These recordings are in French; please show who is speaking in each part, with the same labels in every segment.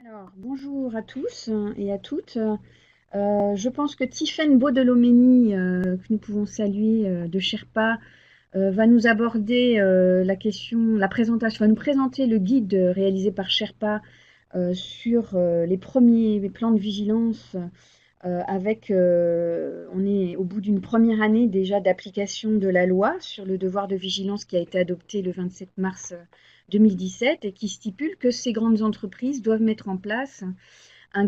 Speaker 1: Alors, bonjour à tous et à toutes. Je pense que Tiffaine Baudelomeni, que nous pouvons saluer de Sherpa, va nous aborder la présentation, va nous présenter le guide réalisé par Sherpa sur les premiers plans de vigilance. On est au bout d'une première année déjà d'application de la loi sur le devoir de vigilance qui a été adoptée le 27 mars 2017 et qui stipule que ces grandes entreprises doivent mettre en place un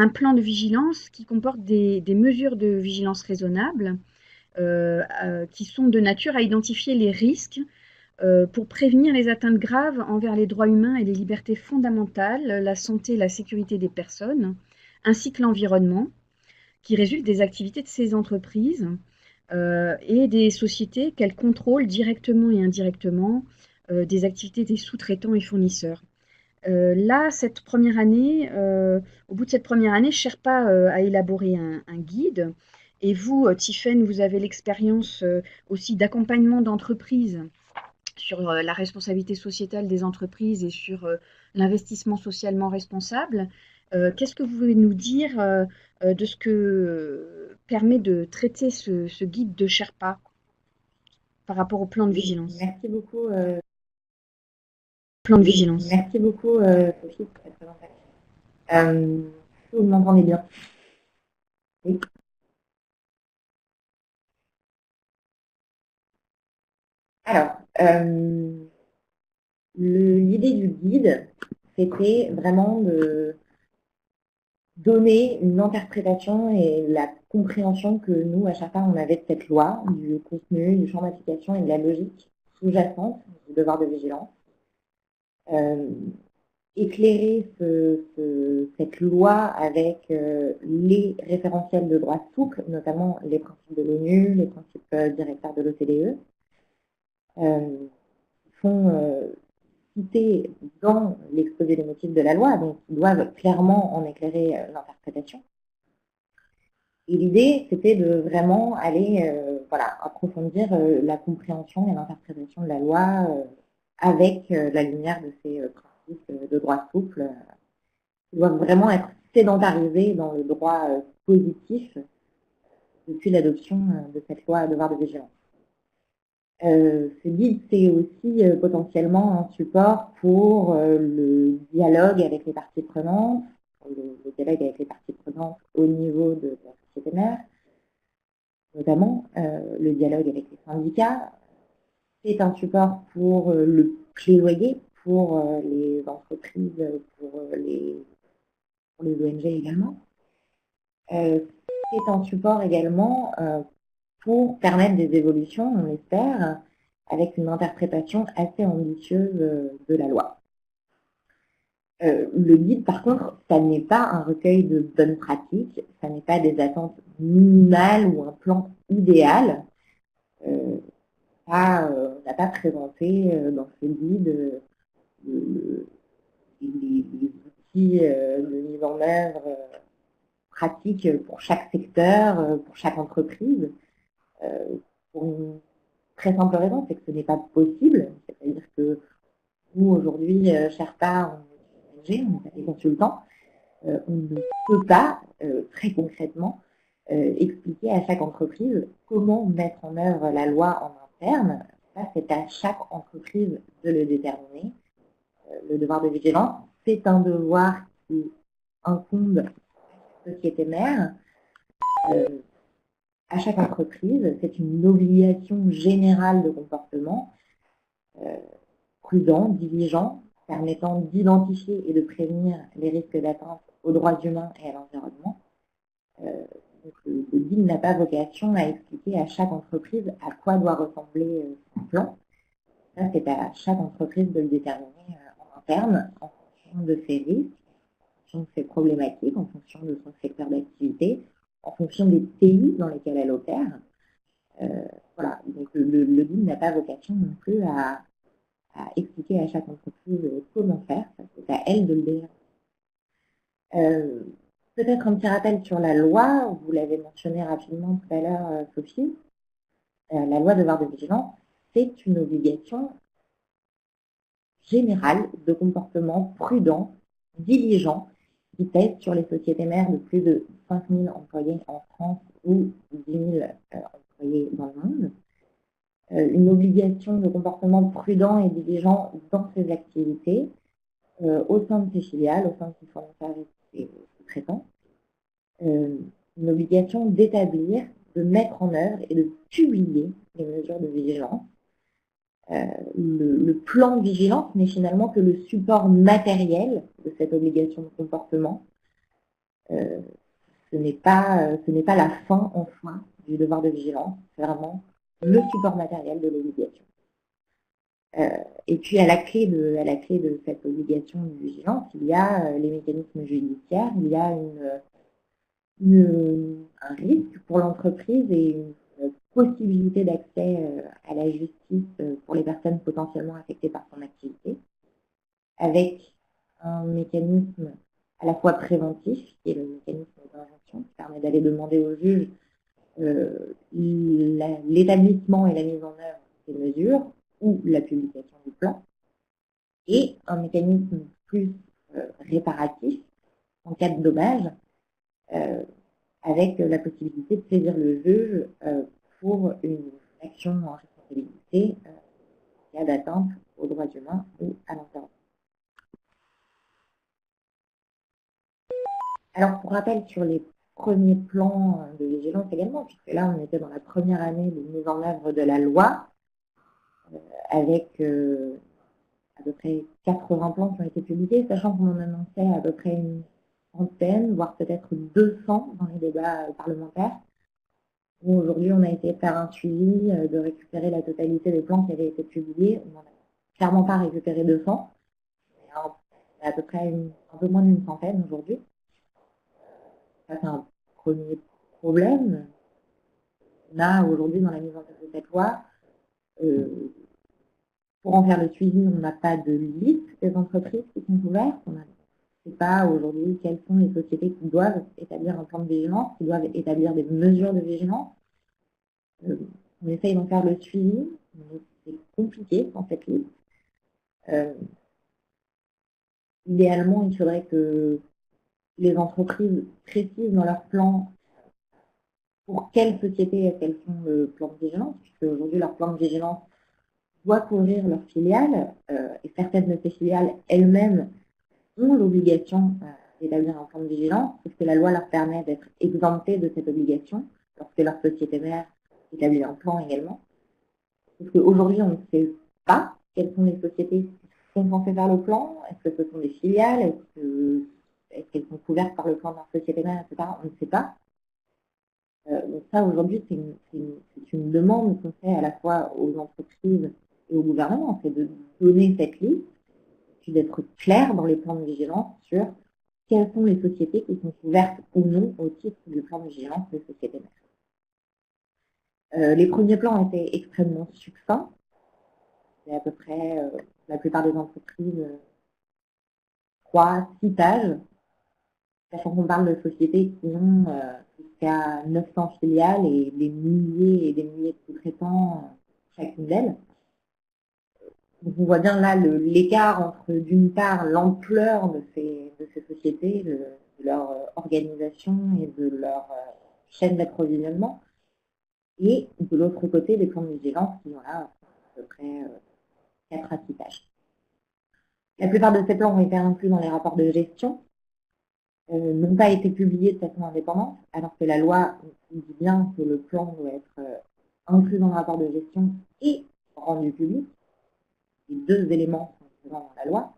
Speaker 1: plan de vigilance qui comporte des mesures de vigilance raisonnables qui sont de nature à identifier les risques pour prévenir les atteintes graves envers les droits humains et les libertés fondamentales, la santé et la sécurité des personnes, ainsi que l'environnement, qui résultent des activités de ces entreprises et des sociétés qu'elles contrôlent directement et indirectement, des activités des sous-traitants et fournisseurs. Là, au bout de cette première année, Sherpa a élaboré un guide. Et vous, Tiffaine, vous avez l'expérience aussi d'accompagnement d'entreprises sur la responsabilité sociétale des entreprises et sur l'investissement socialement responsable. Qu'est-ce que vous pouvez nous dire de ce que permet de traiter ce guide de Sherpa par rapport au plan de
Speaker 2: Oui,
Speaker 1: vigilance?
Speaker 2: merci beaucoup,
Speaker 1: Plan de vigilance.
Speaker 2: Sophie, pour cette présentation. Est-ce que vous m'entendez bien? Oui. Alors, l'idée du guide, c'était vraiment de donner une interprétation et la compréhension que nous, à Sherpa, on avait de cette loi, du contenu, du champ d'application et de la logique sous-jacente du devoir de vigilance. Éclairer cette loi avec les référentiels de droit souple, notamment les principes de l'ONU, les principes directeurs de l'OCDE, sont cités dans l'exposé des motifs de la loi, donc ils doivent clairement en éclairer l'interprétation. Et l'idée, c'était de vraiment aller approfondir la compréhension et l'interprétation de la loi avec la lumière de ces principes de droit souple qui doivent vraiment être sédentarisés dans le droit positif depuis l'adoption de cette loi à devoir de vigilance. Ce guide, c'est aussi potentiellement un support pour le dialogue avec les parties prenantes, le dialogue avec les parties prenantes au niveau de la société mère, notamment le dialogue avec les syndicats. C'est un support pour le plaidoyer, pour les entreprises, pour les ONG également. C'est un support également pour permettre des évolutions, on l'espère, avec une interprétation assez ambitieuse de la loi. Le guide, par contre, ça n'est pas un recueil de bonnes pratiques, ça n'est pas des attentes minimales ou un plan idéal. On n'a pas présenté dans ce guide les outils de mise en œuvre pratique pour chaque secteur, pour chaque entreprise, pour une très simple raison, c'est que ce n'est pas possible. C'est-à-dire que nous, aujourd'hui, Sherpa, on est on n'est pas des consultants, on ne peut pas, très concrètement, expliquer à chaque entreprise comment mettre en œuvre la loi en interne. Ça, c'est à chaque entreprise de le déterminer. Le devoir de vigilance, c'est un devoir qui incombe à la société mère, à chaque entreprise. C'est une obligation générale de comportement prudent, diligent, permettant d'identifier et de prévenir les risques d'atteinte aux droits humains et à l'environnement. Donc, le guide n'a pas vocation à expliquer à chaque entreprise à quoi doit ressembler son plan. Ça, c'est à chaque entreprise de le déterminer en interne, en fonction de ses risques, en fonction de ses problématiques, en fonction de son secteur d'activité, en fonction des pays dans lesquels elle opère. Voilà, donc le guide n'a pas vocation non plus à expliquer à chaque entreprise comment faire, c'est à elle de le dire. Peut-être un petit rappel sur la loi, vous l'avez mentionné rapidement tout à l'heure, Sophie. La loi devoir de vigilance, c'est une obligation générale de comportement prudent, diligent, qui pèse sur les sociétés mères de plus de 5 000 employés en France ou 10 000 employés dans le monde. Une obligation de comportement prudent et diligent dans ses activités, au sein de ses filiales, au sein de ses fournisseurs et sous-traitants. Une obligation d'établir, de mettre en œuvre et de publier les mesures de vigilance. Le plan de vigilance n'est finalement que le support matériel de cette obligation de comportement. Ce n'est pas la fin en soi du devoir de vigilance, c'est vraiment le support matériel de l'obligation. Et puis à la clé de cette obligation de vigilance, il y a les mécanismes judiciaires, il y a un risque pour l'entreprise et une possibilité d'accès à la justice pour les personnes potentiellement affectées par son activité, avec un mécanisme à la fois préventif, qui est le mécanisme d'injonction, qui permet d'aller demander au juge l'établissement et la mise en œuvre des mesures ou la publication du plan, et un mécanisme plus réparatif en cas de dommage, avec la possibilité de saisir le juge pour une action en responsabilité en cas d'atteinte aux droits humains ou à l'environnement. Alors, pour rappel, sur les premiers plans de vigilance également, puisque là, on était dans la première année de mise en œuvre de la loi, avec à peu près 80 plans qui ont été publiés, sachant qu'on en annonçait à peu près une centaine, voire peut-être 200 dans les débats parlementaires. Aujourd'hui, on a essayé de faire un suivi, de récupérer la totalité des plans qui avaient été publiés. On n'en a clairement pas récupéré 200. On a à peu près un peu moins d'une centaine aujourd'hui. Ça, c'est un premier problème. On a aujourd'hui, dans la mise en œuvre de cette loi, pour en faire le suivi, on n'a pas de liste des entreprises qui sont ouvertes. On ne sait pas aujourd'hui quelles sont les sociétés qui doivent établir un plan de vigilance, qui doivent établir des mesures de vigilance. On essaye d'en faire le suivi, mais c'est compliqué dans cette liste. Idéalement, il faudrait que les entreprises précisent dans leur plan pour quelles sociétés est-ce qu'elles font le plan de vigilance, puisque aujourd'hui leur plan de vigilance doit couvrir leurs filiales, et certaines de ces filiales elles-mêmes ont l'obligation d'établir un plan de vigilance, parce que la loi leur permet d'être exemptées de cette obligation, lorsque leur société mère établit un plan également. Parce qu'aujourd'hui, on ne sait pas quelles sont les sociétés qui sont censées faire le plan, est-ce que ce sont des filiales, est-ce qu'elles sont couvertes par le plan de leur société mère, etc. On ne sait pas. Donc ça, aujourd'hui, c'est une demande qu'on fait à la fois aux entreprises et au gouvernement, c'est de donner cette liste, puis d'être clair dans les plans de vigilance sur quelles sont les sociétés qui sont couvertes ou non au titre du plan de vigilance des sociétés mères. Les premiers plans étaient extrêmement succincts. C'est à peu près, la plupart des entreprises, 3-6 pages, sachant qu'on parle de sociétés qui ont jusqu'à 900 filiales et des milliers de sous-traitants chacune d'elles. Donc on voit bien là l'écart entre, d'une part, l'ampleur de ces sociétés, de leur organisation et de leur chaîne d'approvisionnement, et de l'autre côté, des plans de vigilance qui ont là à peu près 4 à 6 pages. La plupart de ces plans ont été inclus dans les rapports de gestion, n'ont pas été publiés de façon indépendante, alors que la loi dit bien que le plan doit être inclus dans le rapport de gestion et rendu public. Les deux éléments sont présents dans la loi.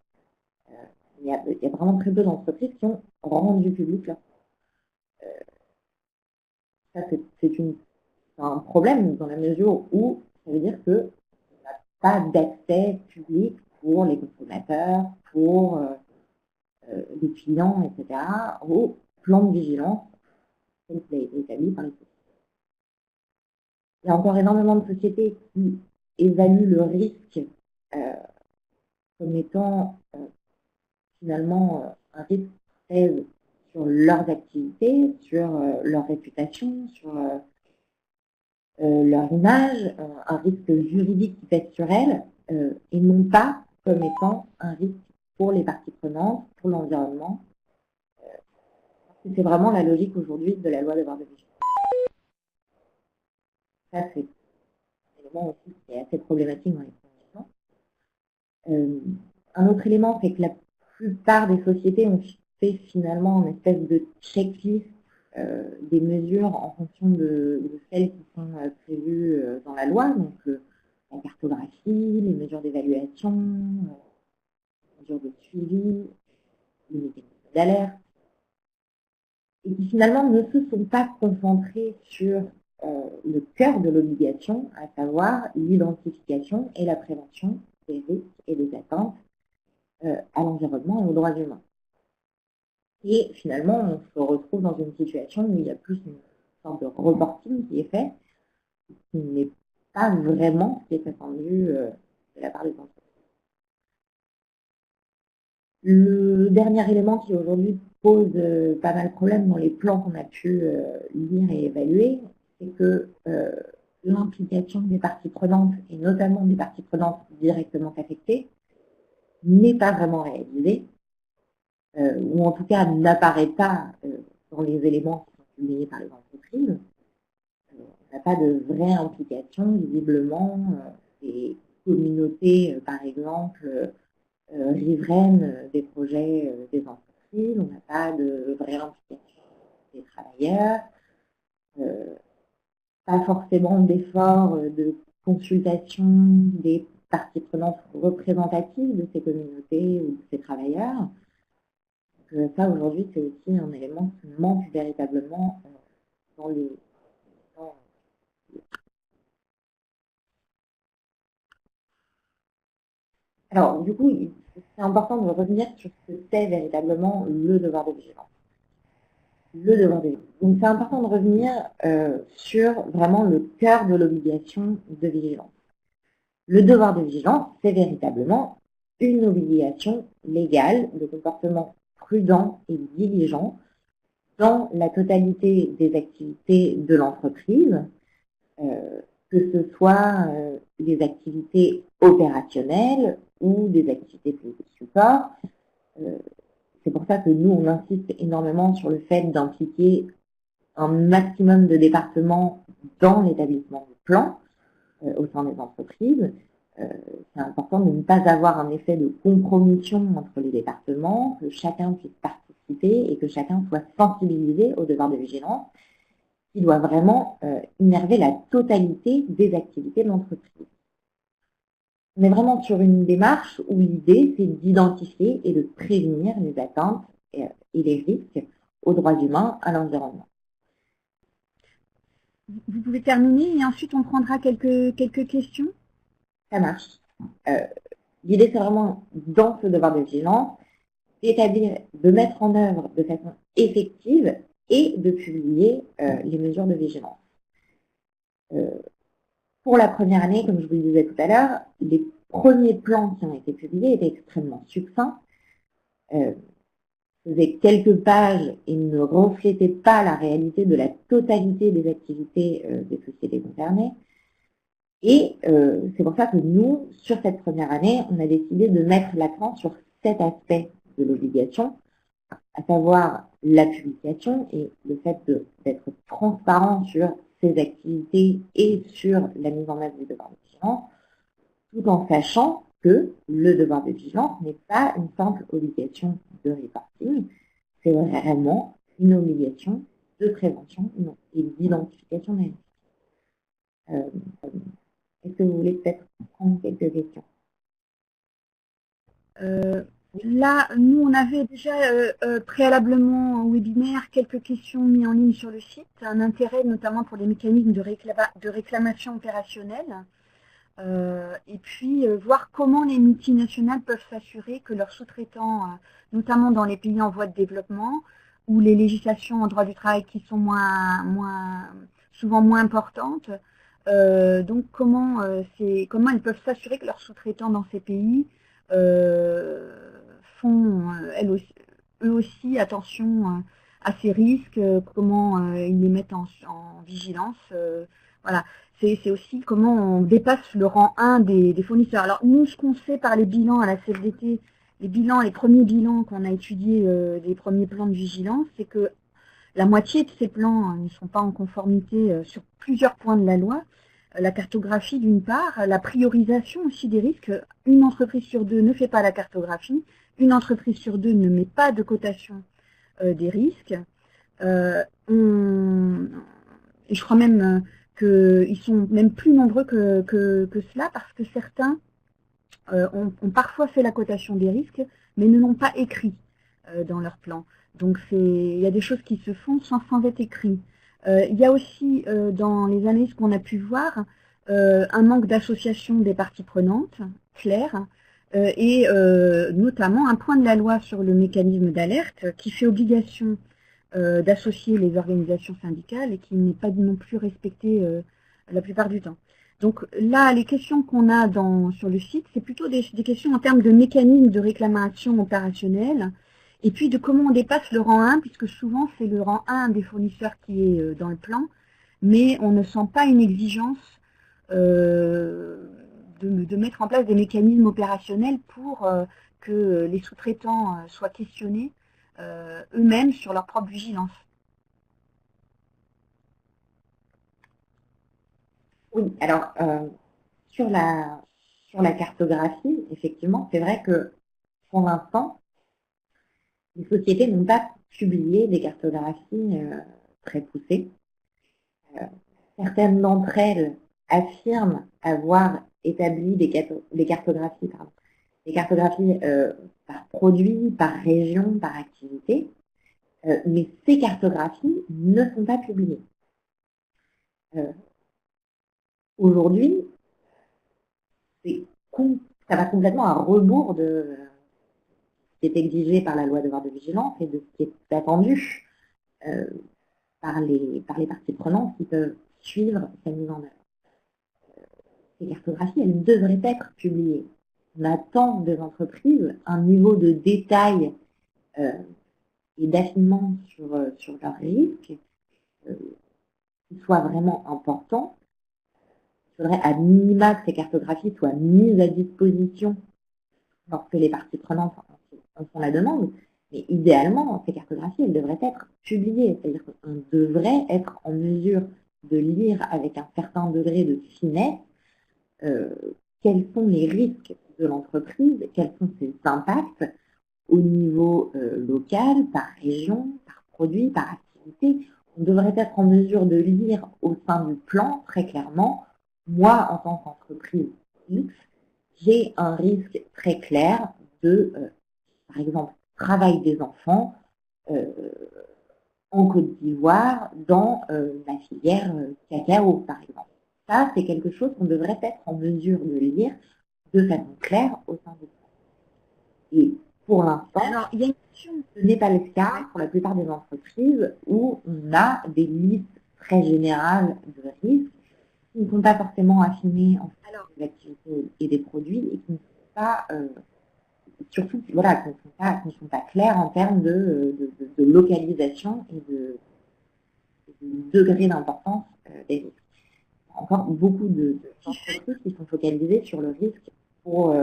Speaker 2: Il y a vraiment très peu d'entreprises qui ont rendu public leur plan. Ça, c'est un problème dans la mesure où ça veut dire qu'on n'a pas d'accès public pour les consommateurs, pour les clients, etc., au plan de vigilance tel qu'il a été établi par les sociétés. Il y a encore énormément de sociétés qui évaluent le risque comme étant finalement un risque qui pèse sur leurs activités, sur leur réputation, sur leur image, un risque juridique qui pèse sur elles, et non pas comme étant un risque pour les parties prenantes, pour l'environnement, c'est vraiment la logique aujourd'hui de la loi devoir de vigilance. Ça, c'est un élément aussi qui est assez problématique dans les premiers temps. Un autre élément, c'est que la plupart des sociétés ont fait finalement une espèce de checklist des mesures en fonction de celles qui sont prévues dans la loi, donc la cartographie, les mesures d'évaluation, les mesures de suivi, les mécanismes d'alerte, et qui finalement ne se sont pas concentrés sur le cœur de l'obligation, à savoir l'identification et la prévention des risques et des atteintes à l'environnement et aux droits humains. Et finalement, on se retrouve dans une situation où il y a plus une sorte de reporting qui est fait, qui n'est pas vraiment ce qui est attendu de la part des entreprises. Le dernier élément qui aujourd'hui pose pas mal de problèmes dans les plans qu'on a pu lire et évaluer, c'est que l'implication des parties prenantes, et notamment des parties prenantes directement affectées, n'est pas vraiment réalisée, ou en tout cas n'apparaît pas dans les éléments qui sont publiés par les entreprises. On n'a pas de vraie implication, visiblement, des communautés, par exemple, riveraines des projets des entreprises, on n'a pas de vraie implication des travailleurs, pas forcément d'efforts de consultation des parties prenantes représentatives de ces communautés ou de ces travailleurs. Donc, ça, aujourd'hui, c'est aussi un élément qui manque véritablement dans les... Alors, du coup, c'est important de revenir sur ce que c'est véritablement le devoir de vigilance. Le devoir de vigilance. Donc, c'est important de revenir sur vraiment le cœur de l'obligation de vigilance. Le devoir de vigilance, c'est véritablement une obligation légale de comportement prudent et diligent dans la totalité des activités de l'entreprise, que ce soit des activités opérationnelles ou des activités de support. C'est pour ça que nous, on insiste énormément sur le fait d'impliquer un maximum de départements dans l'établissement du plan au sein des entreprises. C'est important de ne pas avoir un effet de compromission entre les départements, que chacun puisse participer et que chacun soit sensibilisé au devoir de vigilance, qui doit vraiment innerver la totalité des activités de l'entreprise. On est vraiment sur une démarche où l'idée, c'est d'identifier et de prévenir les atteintes et les risques aux droits humains, à l'environnement.
Speaker 1: Vous pouvez terminer et ensuite on prendra quelques questions.
Speaker 2: Ça marche. L'idée, c'est vraiment, dans ce devoir de vigilance, d'établir, de mettre en œuvre de façon effective et de publier les mesures de vigilance. Pour la première année, comme je vous le disais tout à l'heure, les premiers plans qui ont été publiés étaient extrêmement succincts, faisaient quelques pages et ne reflétaient pas la réalité de la totalité des activités des sociétés concernées. Et c'est pour ça que nous, sur cette première année, on a décidé de mettre l'accent sur cet aspect de l'obligation, à savoir la publication et le fait d'être transparent sur ces activités et sur la mise en œuvre du devoir de vigilance, tout en sachant que le devoir de vigilance n'est pas une simple obligation de reporting, c'est vraiment une obligation de prévention et d'identification des risques. Est-ce que vous voulez peut-être prendre quelques questions?
Speaker 1: Là, nous, on avait déjà préalablement au webinaire quelques questions mises en ligne sur le site, un intérêt notamment pour les mécanismes de réclamation opérationnelle, et puis voir comment les multinationales peuvent s'assurer que leurs sous-traitants, notamment dans les pays en voie de développement, où les législations en droit du travail qui sont souvent moins importantes, donc comment ils peuvent s'assurer que leurs sous-traitants dans ces pays font eux aussi attention à ces risques, comment ils les mettent en vigilance. Voilà, c'est aussi comment on dépasse le rang 1 des fournisseurs. Alors nous, ce qu'on sait par les bilans à la CFDT, les premiers bilans qu'on a étudiés des premiers plans de vigilance, c'est que la moitié de ces plans ne sont pas en conformité sur plusieurs points de la loi. La cartographie d'une part, la priorisation aussi des risques. Une entreprise sur deux ne fait pas la cartographie, une entreprise sur deux ne met pas de cotation des risques. Je crois même qu'ils sont même plus nombreux que cela parce que certains ont parfois fait la cotation des risques, mais ne l'ont pas écrit dans leur plan. Donc il y a des choses qui se font sans être écrit. Il y a aussi dans les analyses qu'on a pu voir un manque d'association des parties prenantes, claires, et notamment un point de la loi sur le mécanisme d'alerte qui fait obligation d'associer les organisations syndicales et qui n'est pas non plus respecté la plupart du temps. Donc là, les questions qu'on a sur le site, c'est plutôt des questions en termes de mécanismes de réclamation opérationnelle et puis de comment on dépasse le rang 1, puisque souvent c'est le rang 1 des fournisseurs qui est dans le plan, mais on ne sent pas une exigence de mettre en place des mécanismes opérationnels pour que les sous-traitants soient questionnés eux-mêmes sur leur propre vigilance.
Speaker 2: Oui, alors sur la cartographie, effectivement, c'est vrai que pour l'instant, les sociétés n'ont pas publié des cartographies très poussées. Certaines d'entre elles affirment avoir établi des cartographies par produit, par région, par activité, mais ces cartographies ne sont pas publiées. Aujourd'hui, ça va complètement à rebours de ce qui est exigé par la loi devoir de vigilance et de ce qui est attendu par les parties prenantes qui peuvent suivre sa mise en œuvre. Ces cartographies, elles devraient être publiées. On attend des entreprises un niveau de détail et d'affinement sur leurs risques qui soit vraiment important. Il faudrait à minima que ces cartographies soient mises à disposition lorsque les parties prenantes en font la demande. Mais idéalement, ces cartographies, elles devraient être publiées. C'est-à-dire qu'on devrait être en mesure de lire avec un certain degré de finesse quels sont les risques de l'entreprise, quels sont ses impacts au niveau local, par région, par produit, par activité. On devrait être en mesure de lire au sein du plan très clairement, moi en tant qu'entreprise X, j'ai un risque très clair de, par exemple, travail des enfants en Côte d'Ivoire dans la filière cacao, par exemple. Ça, c'est quelque chose qu'on devrait être en mesure de lire de façon claire au sein du plan. Et pour l'instant, ce n'est pas le cas pour la plupart des entreprises où on a des listes très générales de risques qui ne sont pas forcément affinés en fonction des activités et des produits et qui ne sont pas, surtout, voilà, qui ne sont pas clairs en termes de localisation et de degré d'importance des risques. Il y a encore beaucoup d'entreprises qui sont focalisées sur le risque pour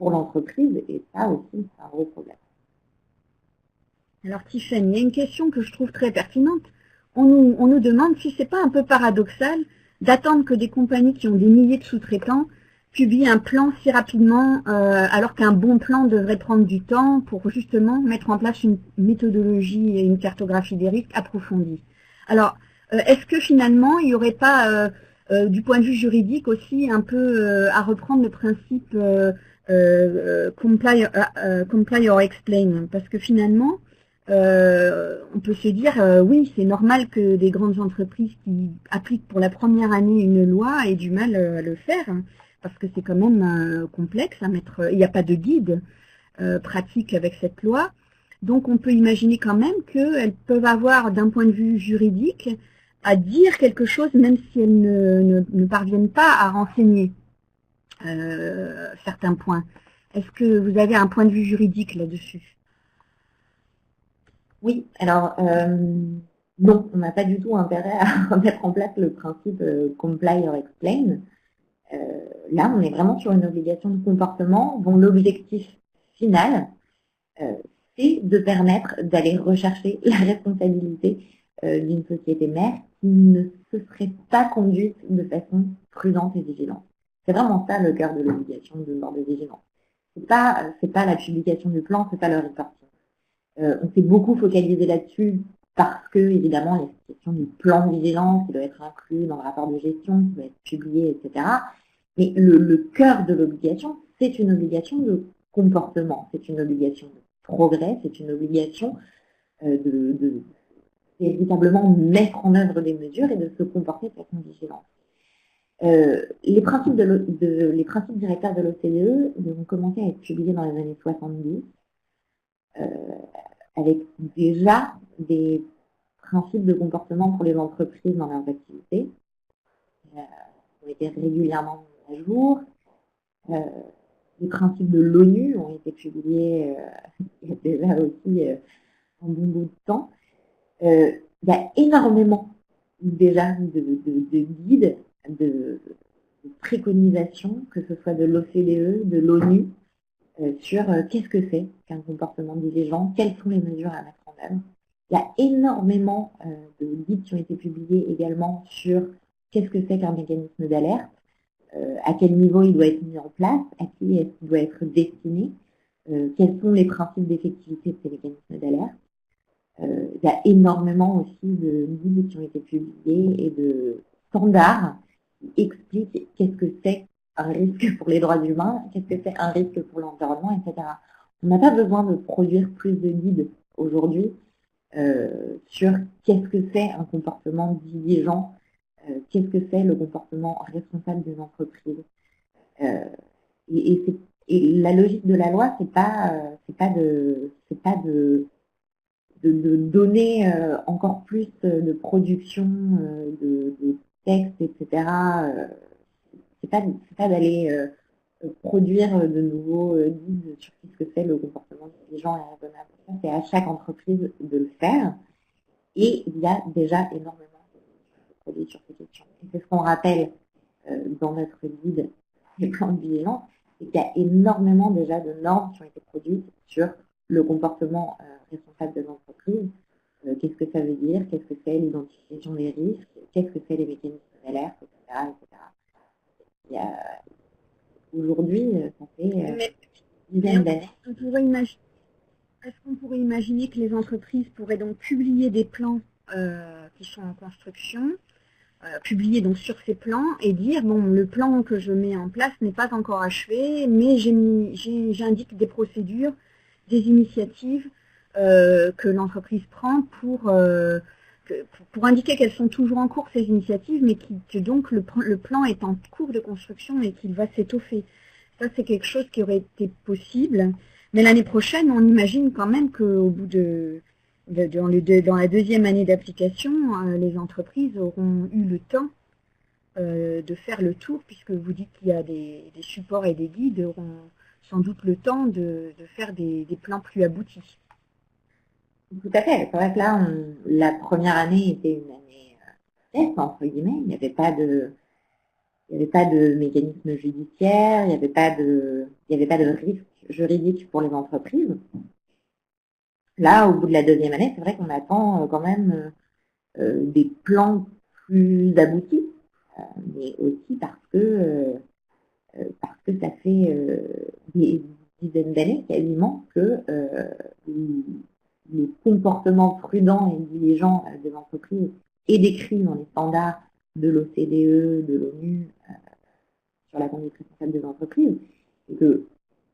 Speaker 2: l'entreprise et ça aussi, c'est un gros problème.
Speaker 1: Alors Tiffany, il y a une question que je trouve très pertinente. On nous demande si c'est pas un peu paradoxal d'attendre que des compagnies qui ont des milliers de sous-traitants publient un plan si rapidement, alors qu'un bon plan devrait prendre du temps pour justement mettre en place une méthodologie et une cartographie des risques approfondie. Alors, est-ce que finalement, il n'y aurait pas, du point de vue juridique aussi, un peu à reprendre le principe comply or explain? Parce que finalement, on peut se dire, oui, c'est normal que des grandes entreprises qui appliquent pour la première année une loi aient du mal à le faire, hein, parce que c'est quand même complexe à mettre. Il n'y a pas de guide pratique avec cette loi. Donc on peut imaginer quand même qu'elles peuvent avoir, d'un point de vue juridique, à dire quelque chose, même si elles ne parviennent pas à renseigner certains points. Est-ce que vous avez un point de vue juridique là-dessus?
Speaker 2: Oui, alors non, on n'a pas du tout intérêt à mettre en place le principe comply or explain. Là, on est vraiment sur une obligation de comportement dont l'objectif final, c'est de permettre d'aller rechercher la responsabilité d'une société mère qui ne se serait pas conduite de façon prudente et vigilante. C'est vraiment ça le cœur de l'obligation de devoir de vigilance. C'est pas la publication du plan, c'est pas le reporting. On s'est beaucoup focalisé là-dessus parce que, évidemment, il y a cette question du plan de vigilance qui doit être inclus dans le rapport de gestion, qui doit être publié, etc. Mais le cœur de l'obligation, c'est une obligation de comportement, c'est une obligation de progrès, c'est une obligation de véritablement mettre en œuvre des mesures et de se comporter de façon vigilante. Les principes directeurs de l'OCDE ont commencé à être publiés dans les années 70, avec déjà des principes de comportement pour les entreprises dans leurs activités, ont été régulièrement mis à jour. Les principes de l'ONU ont été publiés il y a déjà aussi un bon bout de temps. Il y a énormément déjà de guides, de préconisations, que ce soit de l'OCDE, de l'ONU, sur qu'est-ce que c'est qu'un comportement diligent, quelles sont les mesures à mettre en œuvre. Il y a énormément de guides qui ont été publiés également sur qu'est-ce que c'est qu'un mécanisme d'alerte, à quel niveau il doit être mis en place, à qui est-ce qu'il doit être destiné, quels sont les principes d'effectivité de ces mécanismes d'alerte. Il y a énormément aussi de guides qui ont été publiés et de standards qui expliquent qu'est-ce que c'est un risque pour les droits humains, qu'est-ce que c'est un risque pour l'environnement, etc. On n'a pas besoin de produire plus de guides aujourd'hui sur qu'est-ce que c'est un comportement diligent, qu'est-ce que c'est le comportement responsable des entreprises. Et la logique de la loi, c'est pas de donner encore plus de production de textes, etc. C'est pas d'aller produire de nouveaux guides sur ce que c'est le comportement diligent et raisonnable. C'est à chaque entreprise de le faire. Et il y a déjà énormément de produits sur ces questions. Et c'est ce qu'on rappelle dans notre guide des plans de vigilance, c'est qu'il y a énormément déjà de normes qui ont été produites sur le comportement responsable des entreprises. Qu'est-ce que ça veut dire, qu'est-ce que c'est l'identification des risques, qu'est-ce que c'est les mécanismes d'alerte, etc., etc. Aujourd'hui, ça fait une dizaine d'années.
Speaker 1: Est-ce qu'on pourrait imaginer que les entreprises pourraient donc publier des plans qui sont en construction, publier donc sur ces plans et dire bon, le plan que je mets en place n'est pas encore achevé, mais j'indique des procédures, des initiatives que l'entreprise prend pour indiquer qu'elles sont toujours en cours, ces initiatives, mais que donc le plan est en cours de construction et qu'il va s'étoffer. Ça, c'est quelque chose qui aurait été possible. Mais l'année prochaine, on imagine quand même qu'au bout dans la deuxième année d'application, les entreprises auront eu le temps de faire le tour, puisque vous dites qu'il y a des supports et des guides, auront sans doute le temps de faire des plans plus aboutis.
Speaker 2: Tout à fait. C'est vrai que là, la première année était une année test, entre guillemets. Il n'y avait pas de mécanisme judiciaire, il n'y avait pas de risque juridique pour les entreprises. Là, au bout de la deuxième année, c'est vrai qu'on attend quand même des plans plus aboutis, mais aussi parce que ça fait des dizaines d'années quasiment que le comportement prudent et diligent des entreprises est décrit dans les standards de l'OCDE, de l'ONU, sur la conduite responsable des entreprises, et que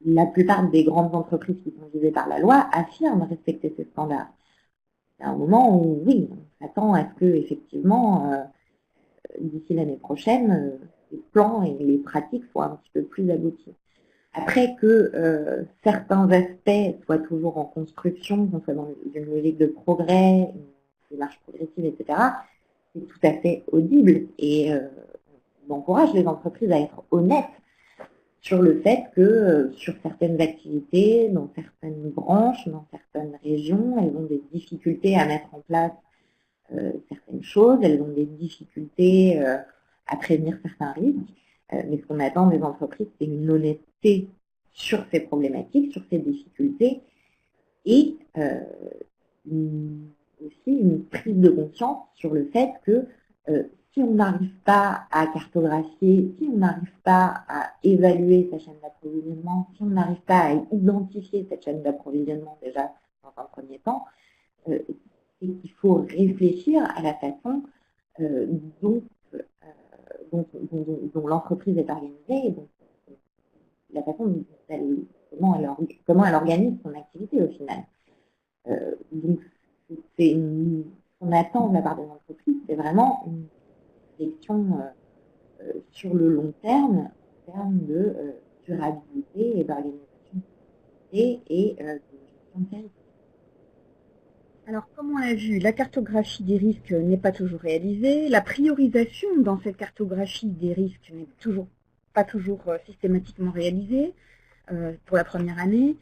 Speaker 2: la plupart des grandes entreprises qui sont visées par la loi affirment respecter ces standards. Il y a un moment où, oui, on s'attend à ce que, effectivement, d'ici l'année prochaine, les plans et les pratiques soient un petit peu plus aboutis. Après que certains aspects soient toujours en construction, qu'on soit dans une logique de progrès, une démarche progressive, etc., c'est tout à fait audible et on encourage les entreprises à être honnêtes sur le fait que sur certaines activités, dans certaines branches, dans certaines régions, elles ont des difficultés à mettre en place certaines choses, elles ont des difficultés à prévenir certains risques, mais ce qu'on attend des entreprises, c'est une honnêteté sur ces problématiques, sur ces difficultés, et aussi une prise de conscience sur le fait que si on n'arrive pas à cartographier, si on n'arrive pas à évaluer sa chaîne d'approvisionnement, si on n'arrive pas à identifier cette chaîne d'approvisionnement déjà dans un premier temps, c'est qu'il faut réfléchir à la façon dont, dont l'entreprise est organisée, et donc la façon dont comment elle organise son activité au final. Donc, ce qu'on attend de la part des entreprises, c'est vraiment une réflexion sur le long terme, en termes de durabilité et d'organisation et de gestion de territoire.
Speaker 1: Alors, comme on l'a vu, la cartographie des risques n'est pas toujours réalisée. La priorisation dans cette cartographie des risques n'est pas toujours systématiquement réalisée pour la première année.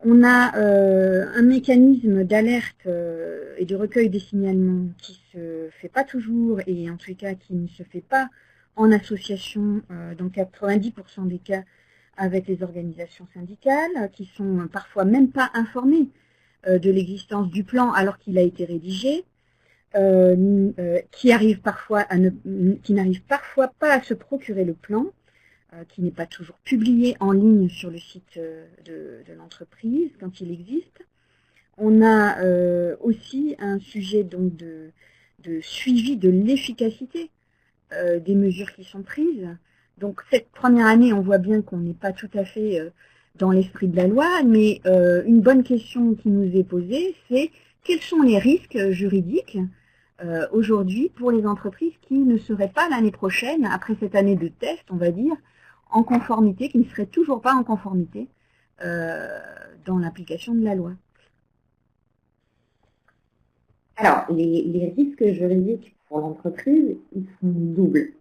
Speaker 1: On a un mécanisme d'alerte et de recueil des signalements qui ne se fait pas toujours, et en tout cas qui ne se fait pas en association dans 90% des cas avec les organisations syndicales, qui sont parfois même pas informées de l'existence du plan alors qu'il a été rédigé, qui n'arrivent parfois pas à se procurer le plan, qui n'est pas toujours publié en ligne sur le site de l'entreprise quand il existe. On a aussi un sujet donc de suivi de l'efficacité des mesures qui sont prises. Donc cette première année, on voit bien qu'on n'est pas tout à fait dans l'esprit de la loi, mais une bonne question qui nous est posée, c'est quels sont les risques juridiques aujourd'hui pour les entreprises qui ne seraient pas l'année prochaine, après cette année de test, on va dire, en conformité, qui ne seraient toujours pas en conformité dans l'application de la loi.
Speaker 2: Alors, les risques juridiques pour l'entreprise, ils sont doubles.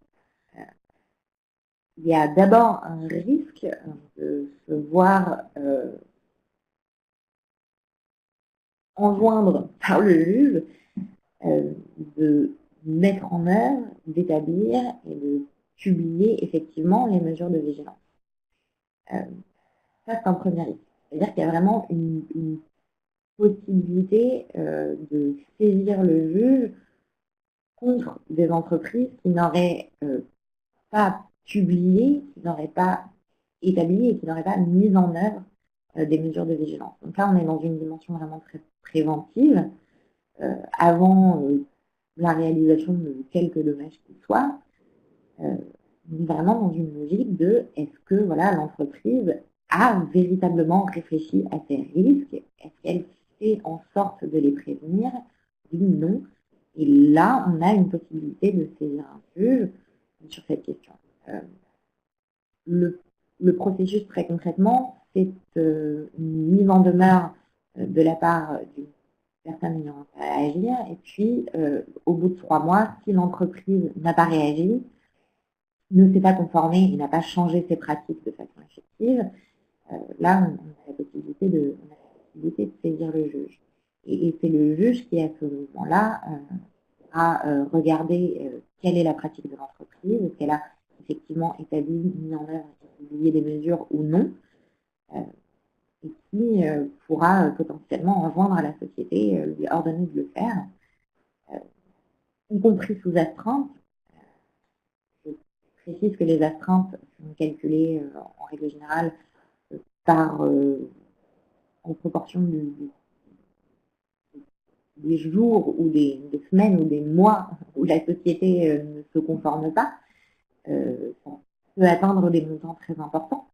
Speaker 2: Il y a d'abord un risque de se voir enjoindre par le juge de mettre en œuvre, d'établir et de publier effectivement les mesures de vigilance. Ça, c'est un premier risque. C'est-à-dire qu'il y a vraiment une possibilité de saisir le juge contre des entreprises qui n'auraient pas publié, qui n'auraient pas établi et qui n'auraient pas mis en œuvre des mesures de vigilance. Donc là, on est dans une dimension vraiment très préventive, avant la réalisation de quelques dommages qu'ils soient, vraiment dans une logique de est-ce que voilà, l'entreprise a véritablement réfléchi à ces risques, est-ce qu'elle fait en sorte de les prévenir, oui, non. Et là, on a une possibilité de saisir un juge sur cette question. Le processus, très concrètement, c'est une mise en demeure de la part d'une personne ayant à agir, et puis au bout de 3 mois, si l'entreprise n'a pas réagi, ne s'est pas conformé et n'a pas changé ses pratiques de façon effective, là, on a la possibilité de saisir le juge. Et c'est le juge qui, à ce moment-là, a regardé quelle est la pratique de l'entreprise, est-ce qu'elle a effectivement établi, mis en œuvre et publié des mesures ou non, et qui pourra potentiellement enjoindre à la société, lui ordonner de le faire, y compris sous astreinte. Je précise que les astreintes sont calculées en règle générale en proportion des jours ou des semaines ou des mois où la société ne se conforme pas. Ça peut atteindre des montants très importants.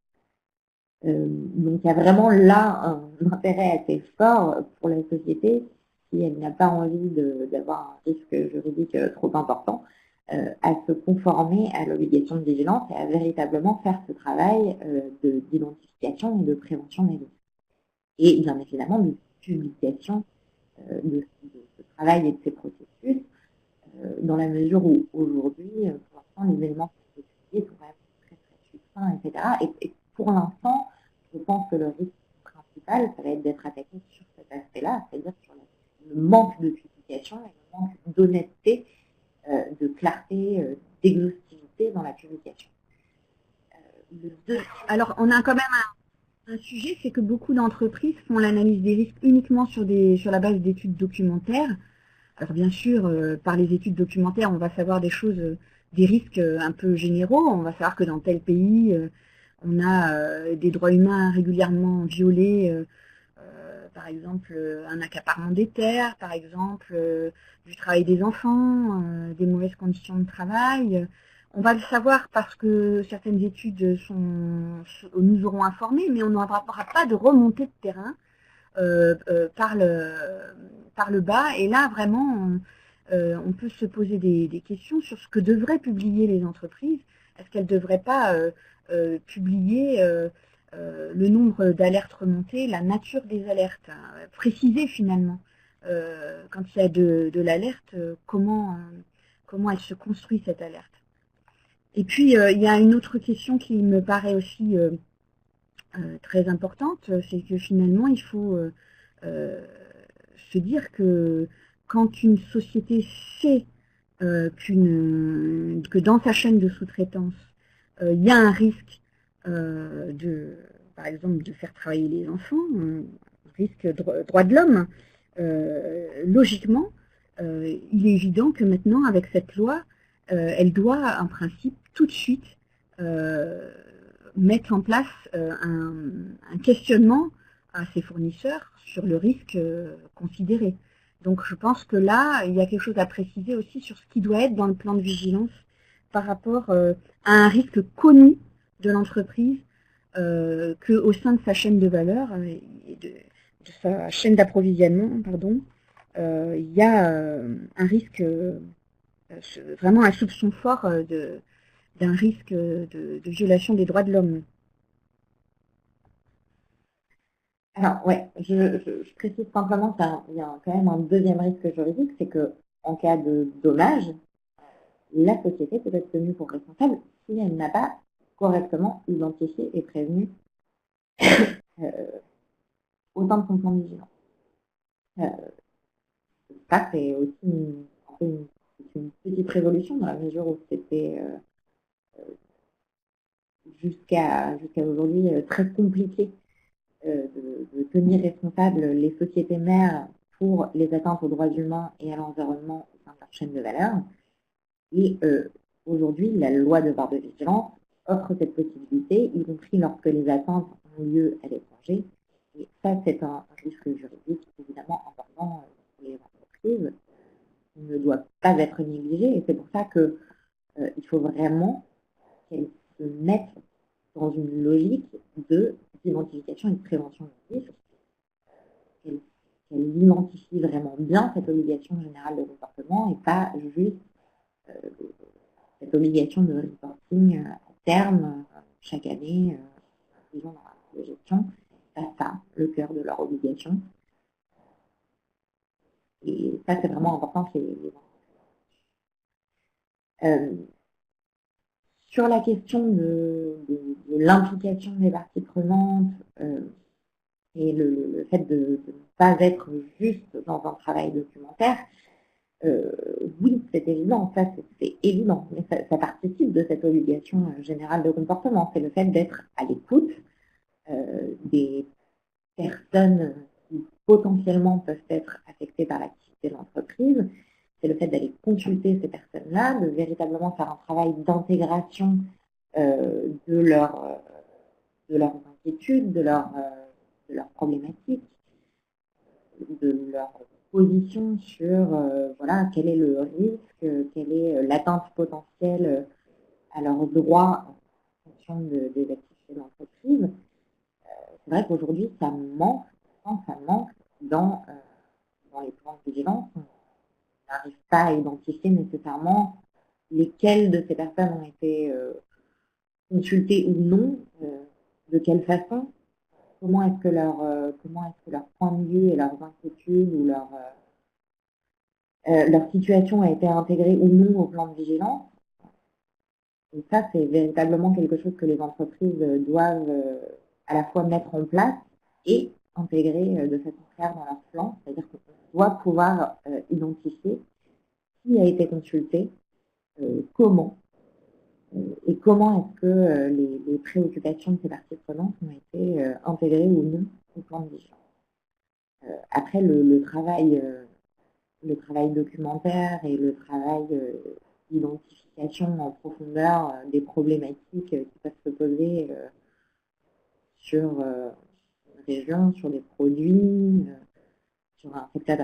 Speaker 2: Donc il y a vraiment là un intérêt assez fort pour la société, si elle n'a pas envie d'avoir un risque juridique trop important, à se conformer à l'obligation de vigilance et à véritablement faire ce travail d'identification et de prévention des risques. Et bien évidemment de publication de ce travail et de ces processus, dans la mesure où aujourd'hui, pour l'instant, les éléments qui sont publiés sont quand même très très succincts, etc. Et pour l'instant, je pense que le risque principal, ça va être d'être attaqué sur cet aspect-là, c'est-à-dire sur le manque de publication et le manque d'honnêteté, de clarté, d'exhaustivité dans la publication.
Speaker 1: Alors, on a quand même Un sujet, c'est que beaucoup d'entreprises font l'analyse des risques uniquement sur la base d'études documentaires. Alors bien sûr, par les études documentaires, on va savoir des choses, des risques un peu généraux. On va savoir que dans tel pays, on a des droits humains régulièrement violés, par exemple un accaparement des terres, par exemple du travail des enfants, des mauvaises conditions de travail. On va le savoir parce que certaines études nous auront informés, mais on n'aura pas de remontée de terrain par le bas. Et là, vraiment, on peut se poser des questions sur ce que devraient publier les entreprises. Est-ce qu'elles ne devraient pas publier le nombre d'alertes remontées, la nature des alertes, hein, préciser finalement, quand il y a de l'alerte, comment elle se construit cette alerte. Et puis, il y a une autre question qui me paraît aussi très importante, c'est que finalement, il faut se dire que quand une société sait que dans sa chaîne de sous-traitance, il y a un risque par exemple, de faire travailler les enfants, un risque droit de l'homme, logiquement, il est évident que maintenant, avec cette loi, elle doit, en principe, tout de suite, mettre en place un questionnement à ses fournisseurs sur le risque considéré. Donc je pense que là, il y a quelque chose à préciser aussi sur ce qui doit être dans le plan de vigilance par rapport à un risque connu de l'entreprise qu'au sein de sa chaîne de valeur et de sa chaîne d'approvisionnement, pardon, il y a un risque, vraiment un soupçon fort d'un risque de violation des droits de l'homme.
Speaker 2: Alors, ouais, je précise simplement qu'il y a quand même un deuxième risque juridique, c'est que en cas de dommage, la société peut être tenue pour responsable si elle n'a pas correctement identifié et prévenu au sein de son plan de vigilance. Ça, c'est aussi une petite révolution dans la mesure où c'était jusqu'à aujourd'hui très compliqué de tenir responsables les sociétés mères pour les atteintes aux droits humains et à l'environnement au sein de leur chaîne de valeur. Et aujourd'hui, la loi de de vigilance offre cette possibilité, y compris lorsque les atteintes ont lieu à l'étranger. Et ça, c'est un risque juridique évidemment important pour les entreprises. Il ne doit pas être négligé. Et c'est pour ça qu'il faut vraiment qu'elles se mettent dans une logique d'identification et de prévention des risques, qu'elles identifient vraiment bien cette obligation générale de comportement et pas juste cette obligation de reporting à terme chaque année, disons dans la gestion. C'est ça le cœur de leur obligation. Et ça, c'est vraiment important que sur la question de l'implication des parties prenantes et le fait de ne pas être juste dans un travail documentaire, oui, c'est évident, ça c'est évident, mais ça participe de cette obligation générale de comportement. C'est le fait d'être à l'écoute des personnes qui potentiellement peuvent être affectées par l'activité de l'entreprise. C'est le fait d'aller consulter ces personnes-là, de véritablement faire un travail d'intégration de leurs inquiétudes, de leurs problématiques, de leur position sur voilà, quel est le risque, quelle est l'atteinte potentielle à leurs droits en fonction des activités de l'entreprise. C'est vrai qu'aujourd'hui, ça manque dans les plans de vigilance. On n'arrive pas à identifier nécessairement lesquelles de ces personnes ont été consultées ou non, de quelle façon, comment est-ce que leur point de vue et leurs inquiétudes ou leur situation a été intégrée ou non au plan de vigilance. Et ça, c'est véritablement quelque chose que les entreprises doivent à la fois mettre en place et intégrer de façon claire dans leur plan. C'est-à-dire qu'on doit pouvoir identifier qui a été consulté, comment, et comment est-ce que les préoccupations de ces parties prenantes ont été intégrées ou non au plan de vigilance. Après, le travail documentaire et le travail d'identification en profondeur des problématiques qui peuvent se poser sur une région, sur des produits, sur un secteur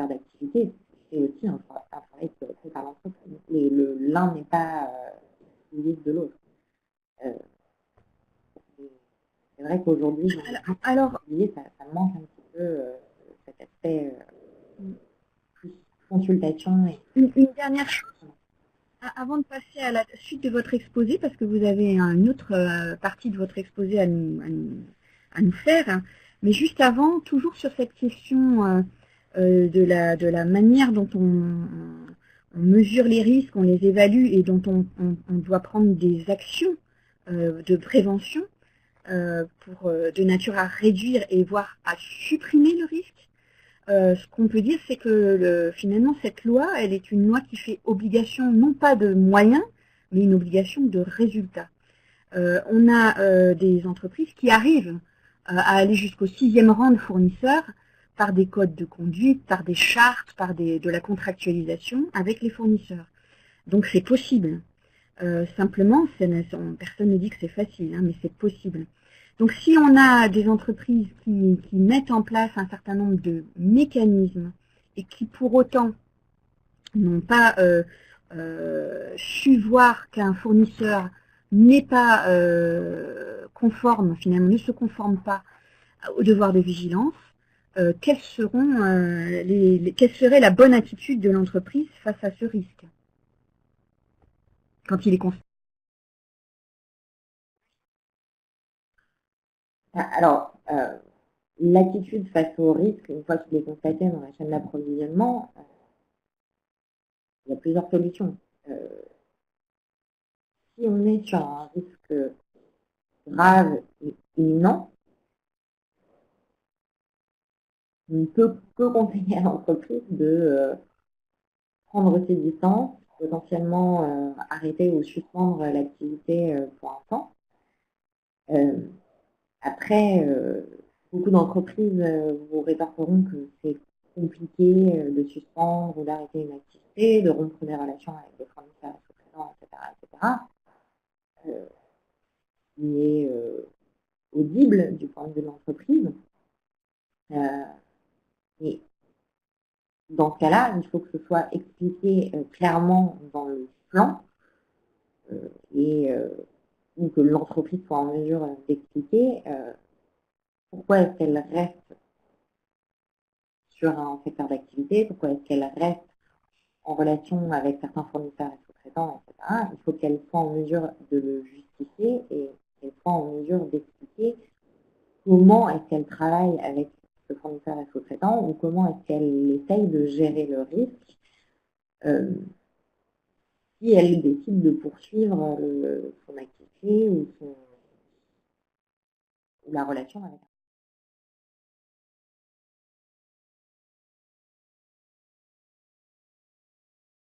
Speaker 2: d'activité, c'est aussi un travail qui est fait par l'entreprise. L'un n'est pas exclusif de l'autre. C'est vrai qu'aujourd'hui, ça manque un petit peu cet aspect plus consultation.
Speaker 1: Une dernière chose, avant de passer à la suite de votre exposé, parce que vous avez une autre partie de votre exposé à nous faire, hein, mais juste avant, toujours sur cette question de la manière dont on mesure les risques, on les évalue et dont on doit prendre des actions de prévention de nature à réduire et voire à supprimer le risque. Ce qu'on peut dire, c'est que finalement, cette loi, elle est une loi qui fait obligation non pas de moyens, mais une obligation de résultats. On a des entreprises qui arrivent à aller jusqu'au 6e rang de fournisseurs par des codes de conduite, par des chartes, par de la contractualisation avec les fournisseurs. Donc c'est possible. Simplement, personne ne dit que c'est facile, hein, mais c'est possible. Donc si on a des entreprises qui mettent en place un certain nombre de mécanismes et qui pour autant n'ont pas su voir qu'un fournisseur n'est pas conforme, finalement ne se conforme pas au devoir de vigilance, quelle serait la bonne attitude de l'entreprise face à ce risque quand il est constaté?
Speaker 2: Alors, l'attitude face au risque, une fois qu'il est constaté dans la chaîne d'approvisionnement, il y a plusieurs solutions. Si on est sur un risque grave et imminent, on peut conseiller à l'entreprise de prendre ses distances, potentiellement arrêter ou suspendre l'activité pour un temps. Après, beaucoup d'entreprises vous rétorqueront que c'est compliqué de suspendre ou d'arrêter une activité, de rompre des relations avec des fournisseurs sous-traitants, etc., qui est audible du point de vue de l'entreprise. Et dans ce cas-là, il faut que ce soit expliqué clairement dans le plan et que l'entreprise soit en mesure d'expliquer pourquoi est-ce qu'elle reste sur un secteur d'activité, pourquoi est-ce qu'elle reste en relation avec certains fournisseurs et sous-traitants, etc. Il faut qu'elle soit en mesure de le justifier et qu'elle soit en mesure d'expliquer comment est-ce qu'elle travaille avec ce fournisseur et sous-traitant ou comment est-ce qu'elle essaye de gérer le risque si elle décide de poursuivre son activité ou la relation avec